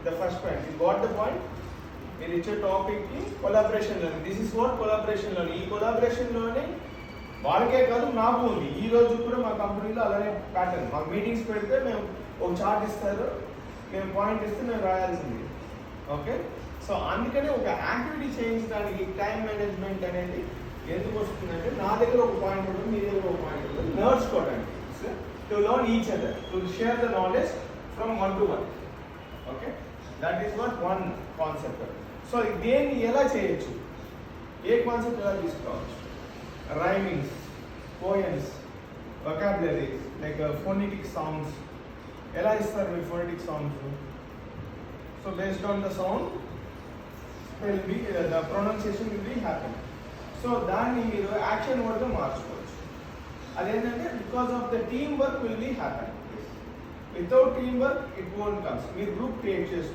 The first point you got the point. మీరు ఇచ్చే టాపిక్కి collaboration learning, this is what collaboration learning. ఈ కొలాబరేషన్లోనే వాళ్ళకే కాదు నాకు ఉంది. ఈ రోజు కూడా మా కంపెనీలో అలానే ప్యాటర్న్. మాకు మీటింగ్స్ పెడితే మేము ఒక చార్ట్ ఇస్తారు, మేము పాయింట్ ఇస్తే మేము రాయాల్సింది. ఓకే, సో అందుకనే ఒక యాక్టివిటీ చేయించడానికి టైం మేనేజ్మెంట్ అనేది ఎందుకు వస్తుందంటే నా దగ్గర ఒక పాయింట్ ఉంటుంది, మీ దగ్గర ఒక పాయింట్ ఉంటుంది, నేర్చుకోవడానికి, to learn each other, to share the knowledge from 1 to 1. Okay, that is what one concept. So దేన్ని ఎలా చేయొచ్చు, ఏ కాన్సెప్ట్ ఎలా తీసుకోవచ్చు? Rhymings, poems, vocabularies, like phonetic sounds. ఎలా ఇస్తారు మీరు phonetic sounds? So based on the sound will be the pronunciation will be happen. So దాన్ని మీరు యాక్షన్ వర్డ్గా మార్చుకోవచ్చు. అదేంటంటే because of the team work will be happen. Without team work it won't comes. మీరు group create చేసుకోవచ్చు.